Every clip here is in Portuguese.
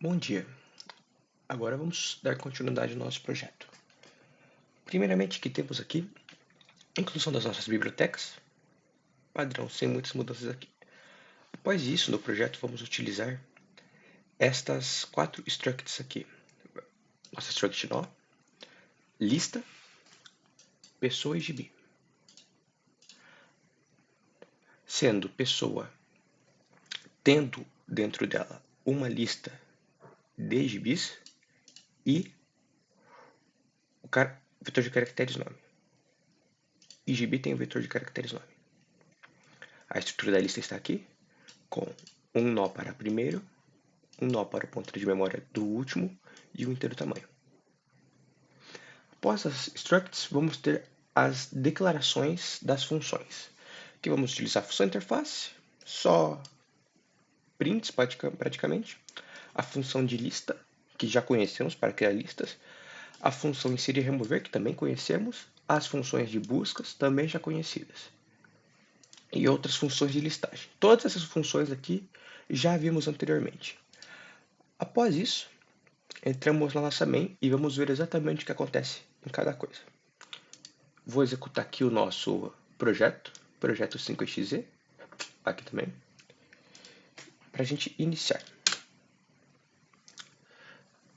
Bom dia. Agora vamos dar continuidade ao nosso projeto. Primeiramente, que temos aqui a inclusão das nossas bibliotecas, padrão, sem muitas mudanças aqui. Após isso, no projeto, vamos utilizar estas 4 structs aqui. Nossa struct nó, lista, pessoa e gibi. Sendo pessoa tendo dentro dela uma lista de gibis e o vetor de caracteres nome. E gibi tem o vetor de caracteres nome. A estrutura da lista está aqui, com um nó para primeiro, um nó para o ponteiro de memória do último e um inteiro tamanho. Após as structs, vamos ter as declarações das funções. Aqui vamos utilizar a função interface, só prints praticamente, a função de lista, que já conhecemos para criar listas, a função inserir e remover, que também conhecemos, as funções de buscas, também já conhecidas, e outras funções de listagem. Todas essas funções aqui já vimos anteriormente. Após isso, entramos na nossa main e vamos ver exatamente o que acontece em cada coisa. Vou executar aqui o nosso projeto 5xe, aqui também, para a gente iniciar.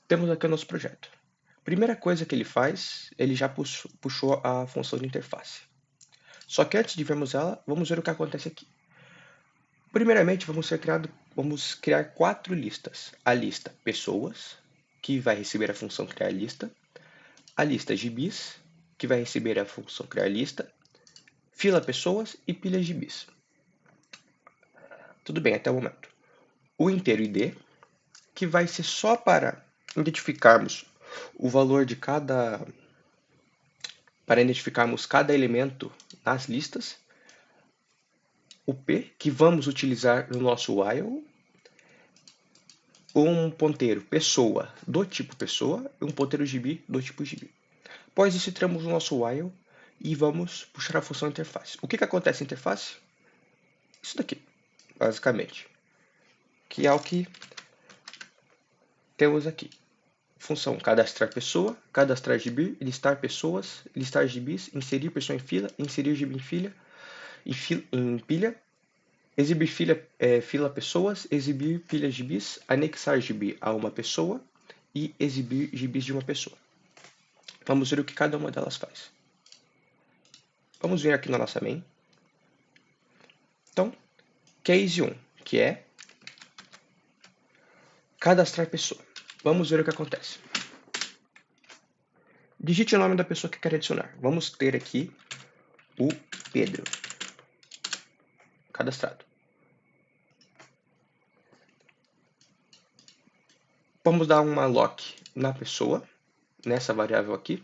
Temos aqui o nosso projeto. Primeira coisa que ele faz, ele já puxou a função de interface. Só que antes de vermos ela, vamos ver o que acontece aqui. Primeiramente, vamos criar 4 listas. A lista pessoas, que vai receber a função criar lista. A lista gibis, que vai receber a função criar lista. Fila pessoas e pilha gibis. Tudo bem até o momento. O inteiro id, que vai ser só para identificarmos o valor de para identificarmos cada elemento nas listas. O p, que vamos utilizar no nosso while, um ponteiro pessoa do tipo pessoa e um ponteiro gibi do tipo gibi. Após isso, entramos no nosso while e vamos puxar a função interface. O que acontece na interface? Isso daqui, basicamente, que é o que temos aqui. Função cadastrar pessoa, cadastrar gibi, listar pessoas, listar gibis, inserir pessoa em fila, inserir gibi em pilha, exibir fila pessoas, exibir pilha gibis, anexar gibi a uma pessoa e exibir gibis de uma pessoa. Vamos ver o que cada uma delas faz. Vamos vir aqui na nossa main. Então, case 1, que é cadastrar pessoa. Vamos ver o que acontece. Digite o nome da pessoa que quer adicionar. Vamos ter aqui o Pedro. Cadastrado. Vamos dar uma lock na pessoa, nessa variável aqui.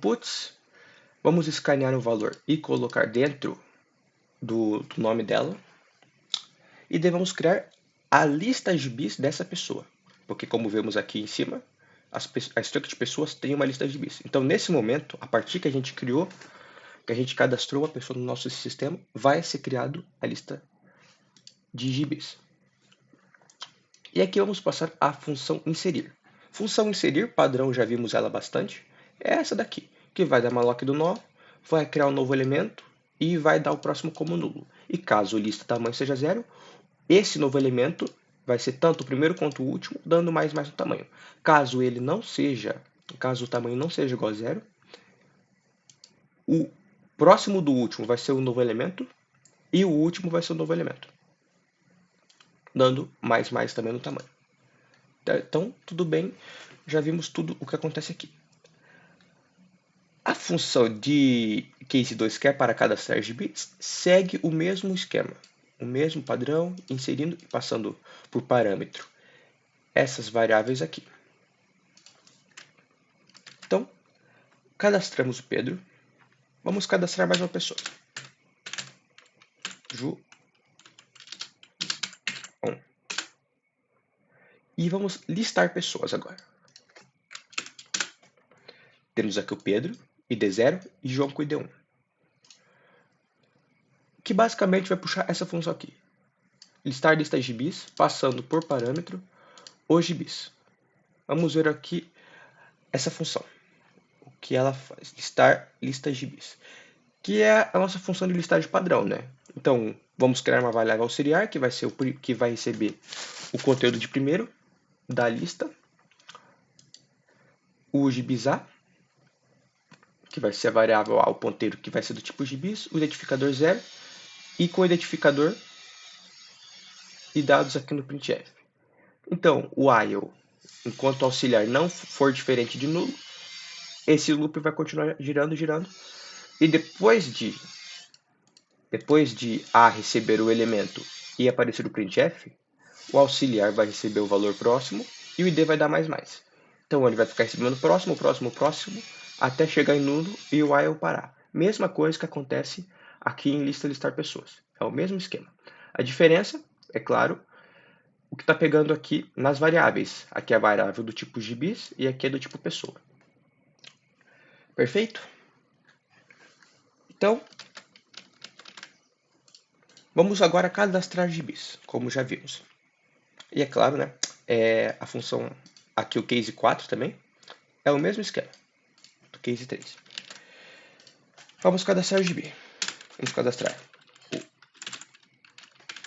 Puts, vamos escanear o valor e colocar dentro do nome dela. E devemos criar a lista gibis dessa pessoa. Porque como vemos aqui em cima, a struct de pessoas tem uma lista de gibis. Então, nesse momento, a partir que a gente criou, que a gente cadastrou a pessoa no nosso sistema, vai ser criado a lista de gibis. E aqui vamos passar a função inserir. Função inserir, padrão, já vimos ela bastante, é essa daqui, que vai dar malloc do nó, vai criar um novo elemento e vai dar o próximo como nulo. E caso o lista tamanho seja 0, esse novo elemento vai ser tanto o primeiro quanto o último, dando mais no tamanho. Caso o tamanho não seja igual a 0, o próximo do último vai ser um novo elemento e o último vai ser um novo elemento, dando mais também no tamanho. Então, tudo bem, já vimos tudo o que acontece aqui. A função de case 2, que é para cadastrar gibis, segue o mesmo esquema, o mesmo padrão, inserindo e passando por parâmetro essas variáveis aqui. Então, cadastramos o Pedro. Vamos cadastrar mais uma pessoa. Ju. E vamos listar pessoas agora. Temos aqui o Pedro, id0 e João com id1. Que basicamente vai puxar essa função aqui. listar lista de gibis, passando por parâmetro os gibis. Vamos ver aqui essa função, o que ela faz, listar lista de gibis, que é a nossa função de listagem padrão, né? Então, vamos criar uma variável auxiliar, que vai ser que vai receber o conteúdo de primeiro da lista, o gibis A, que vai ser a variável A, o ponteiro, que vai ser do tipo gibis, o identificador 0, e com o identificador e dados aqui no printf. Então, o while, enquanto o auxiliar não for diferente de nulo, esse loop vai continuar girando, girando, e depois de A receber o elemento e aparecer o printf, o auxiliar vai receber o valor próximo e o id vai dar mais mais. Então ele vai ficar recebendo próximo, próximo, próximo, até chegar em nulo e o while parar. Mesma coisa que acontece aqui em lista listar pessoas. É o mesmo esquema. A diferença, é claro, o que está pegando aqui nas variáveis. Aqui é a variável do tipo gibis e aqui é do tipo pessoa. Perfeito? Então, vamos agora cadastrar gibis, como já vimos. E é claro, né, a função aqui, o case 4 também, é o mesmo esquema do case 3. Vamos cadastrar o gibi. Vamos cadastrar o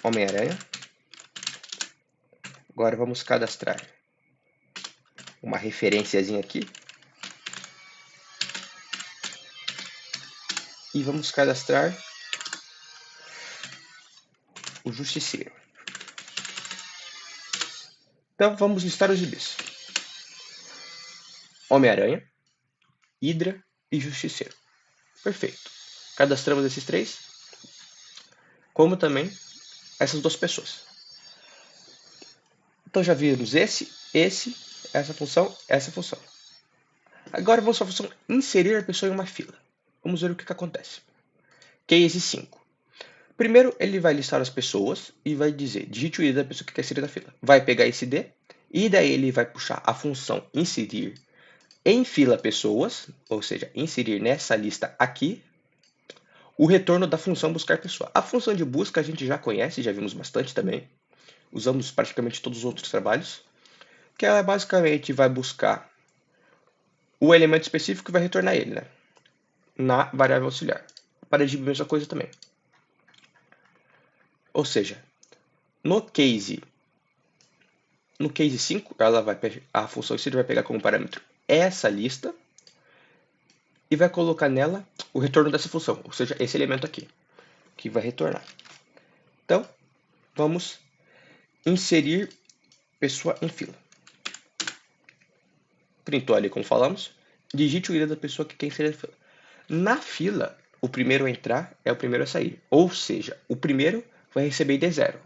Homem-Aranha. Agora vamos cadastrar uma referenciazinha aqui. E vamos cadastrar o Justiceiro. Então vamos listar os gibis. Homem-Aranha, Hydra e Justiceiro. Perfeito. Cadastramos esses três, como também essas duas pessoas. Então já vimos essa função. Agora vamos para a função inserir a pessoa em uma fila. Vamos ver o que acontece. Case 5. Primeiro, ele vai listar as pessoas e vai dizer, digite o ID da pessoa que quer inserir na fila. Vai pegar esse ID e daí ele vai puxar a função inserir em fila pessoas, ou seja, inserir nessa lista aqui, o retorno da função buscar pessoa. A função de busca a gente já conhece, já vimos bastante também. Usamos praticamente todos os outros trabalhos. Que ela basicamente vai buscar o elemento específico e vai retornar ele, né? Na variável auxiliar. Para a mesma coisa também. Ou seja, no case 5, a função inserir vai pegar como parâmetro essa lista e vai colocar nela o retorno dessa função, ou seja, esse elemento aqui, que vai retornar. Então, vamos inserir pessoa em fila. Printou ali como falamos, digite o ID da pessoa que quer inserir na fila. Na fila, o primeiro a entrar é o primeiro a sair, ou seja, o primeiro vai receber ID 0.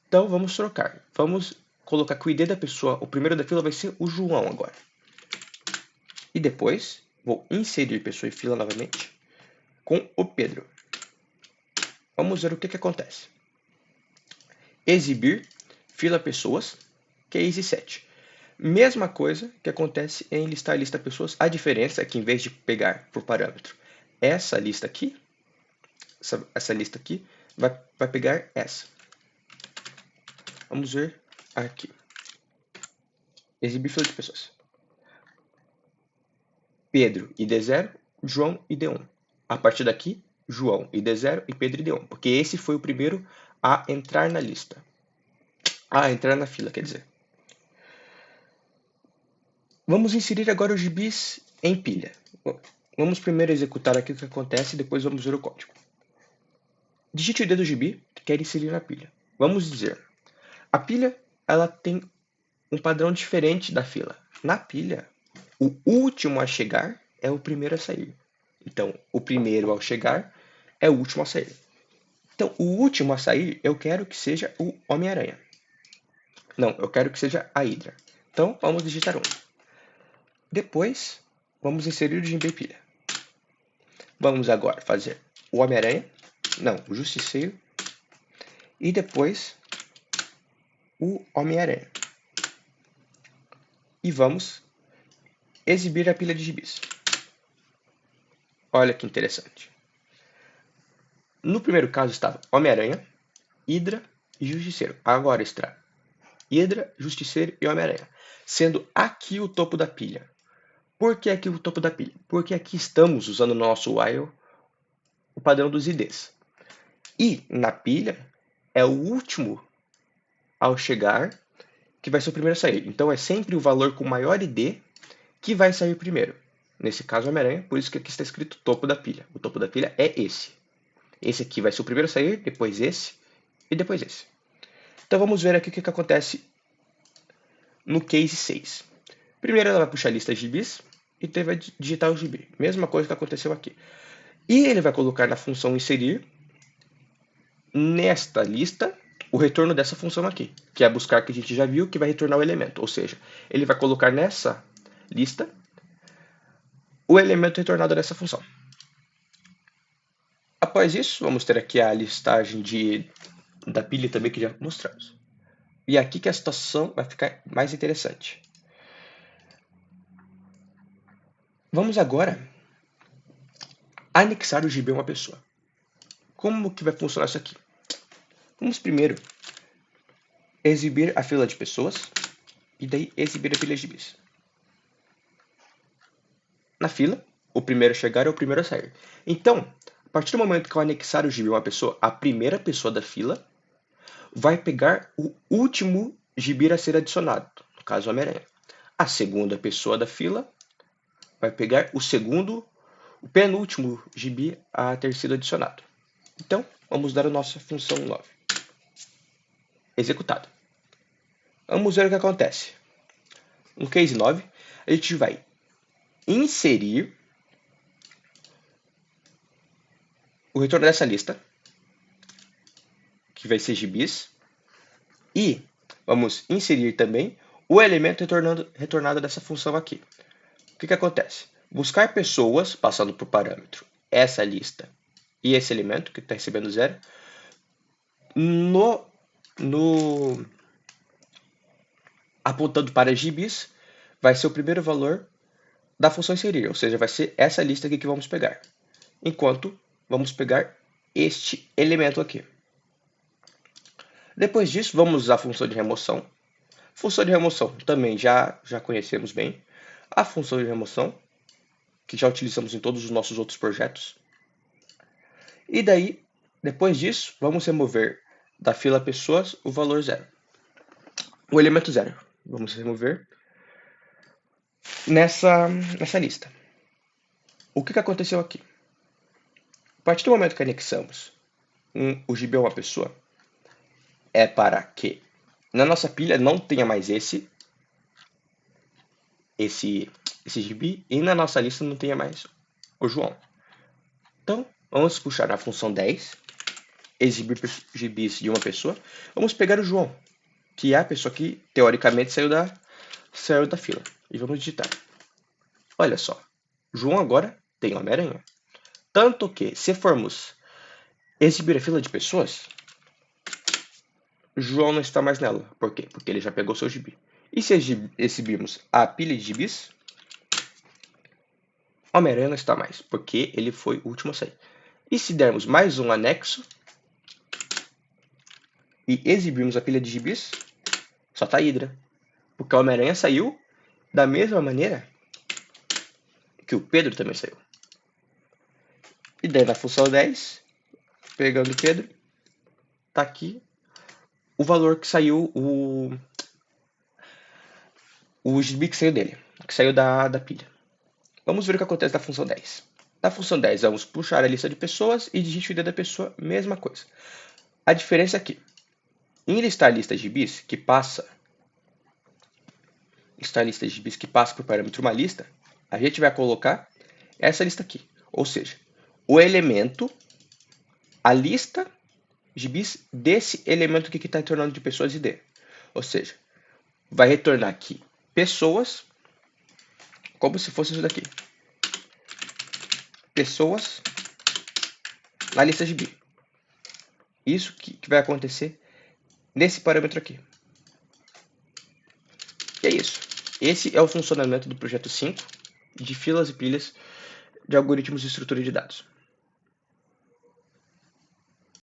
Então, vamos trocar. Vamos colocar que o ID da pessoa, o primeiro da fila vai ser o João agora. E depois, vou inserir pessoa em fila novamente com o Pedro. Vamos ver o que acontece. Exibir fila pessoas, case 7. Mesma coisa que acontece em listar lista pessoas. A diferença é que em vez de pegar por parâmetro essa lista aqui, essa lista aqui vai pegar essa. Vamos ver aqui. Exibir fila de pessoas. Pedro, ID 0, João, ID 1. A partir daqui, João, ID 0 e Pedro, ID 1. Porque esse foi o primeiro a entrar na lista. A entrar na fila, quer dizer. Vamos inserir agora os gibis em pilha. Vamos primeiro executar aqui o que acontece e depois vamos ver o código. Digite o ID do gibi que quer inserir na pilha. Vamos dizer, a pilha ela tem um padrão diferente da fila. Na pilha, o último a chegar é o primeiro a sair. Então, o primeiro ao chegar é o último a sair. Então, o último a sair, eu quero que seja o Homem-Aranha. Não, eu quero que seja a Hydra. Então, vamos digitar 1. Depois, vamos inserir o gibi em pilha. Vamos agora fazer o Homem-Aranha, não, o Justiceiro, e depois o Homem-Aranha. E vamos exibir a pilha de gibis. Olha que interessante. No primeiro caso estava Homem-Aranha, Hydra e Justiceiro. Agora extrai Hidra, Justiceiro e Homem-Aranha, sendo aqui o topo da pilha. Por que aqui o topo da pilha? Porque aqui estamos usando no nosso while o padrão dos IDs. E na pilha é o último ao chegar que vai ser o primeiro a sair. Então é sempre o valor com maior ID que vai sair primeiro. Nesse caso, Homem-Aranha, por isso que aqui está escrito topo da pilha. O topo da pilha é esse. Esse aqui vai ser o primeiro a sair, depois esse e depois esse. Então vamos ver aqui o que acontece no case 6. Primeiro ela vai puxar a lista de gibis e vai digitar o gibi. Mesma coisa que aconteceu aqui. E ele vai colocar na função inserir, nesta lista, o retorno dessa função aqui, que é buscar, que a gente já viu, que vai retornar o elemento. Ou seja, ele vai colocar nessa lista o elemento retornado dessa função. Após isso, vamos ter aqui a listagem da pilha também que já mostramos. E aqui que a situação vai ficar mais interessante. Vamos agora anexar o gibi a uma pessoa. Como que vai funcionar isso aqui? Vamos primeiro exibir a fila de pessoas e daí exibir a pilha de gibis. Na fila, o primeiro a chegar é o primeiro a sair. Então, a partir do momento que eu anexar o gibi a uma pessoa, a primeira pessoa da fila vai pegar o último gibi a ser adicionado, no caso, o Homem-Aranha. A segunda pessoa da fila vai pegar o penúltimo gibi a ter sido adicionado. Então, vamos dar a nossa função 9. Executado. Vamos ver o que acontece. No case 9, a gente vai inserir o retorno dessa lista, que vai ser gibis, e vamos inserir também o elemento retornado dessa função aqui. O que acontece? Buscar pessoas, passando por parâmetro essa lista e esse elemento, que está recebendo 0, apontando para gibis, vai ser o primeiro valor da função inserir, ou seja, vai ser essa lista aqui que vamos pegar. Enquanto vamos pegar este elemento aqui. Depois disso, vamos usar a função de remoção. Função de remoção também já conhecemos bem. A função de remoção, que já utilizamos em todos os nossos outros projetos. E daí, depois disso, vamos remover da fila pessoas o valor 0. O elemento 0. Vamos remover nessa lista. O que aconteceu aqui? A partir do momento que anexamos o gibi a uma pessoa, é para que na nossa pilha não tenha mais esse gibi e na nossa lista não tenha mais o João. Então, vamos puxar a função 10, exibir gibis de uma pessoa. Vamos pegar o João, que é a pessoa que teoricamente saiu da fila. E vamos digitar. Olha só, João agora tem Homem-Aranha. Tanto que, se formos exibir a fila de pessoas, João não está mais nela. Por quê? Porque ele já pegou seu gibi. E se exibirmos a pilha de gibis, Homem-Aranha não está mais, porque ele foi o último a sair. E se dermos mais um anexo e exibirmos a pilha de gibis, só está Hidra. Porque o Homem-Aranha saiu da mesma maneira que o Pedro também saiu. E daí na função 10, pegando o Pedro, está aqui o valor que saiu, o gibi que saiu dele, que saiu da pilha. Vamos ver o que acontece na função 10. Na função 10, vamos puxar a lista de pessoas e digite o ID da pessoa, mesma coisa. A diferença é que, em listar a lista de gibis que passa por parâmetro uma lista, a gente vai colocar essa lista aqui. Ou seja, o elemento, a lista gibis desse elemento aqui que está retornando de pessoas ID. Ou seja, vai retornar aqui pessoas, como se fosse isso daqui. Pessoas na lista gibi. Isso que vai acontecer nesse parâmetro aqui. E é isso. Esse é o funcionamento do projeto 5 de filas e pilhas de algoritmos de estrutura de dados.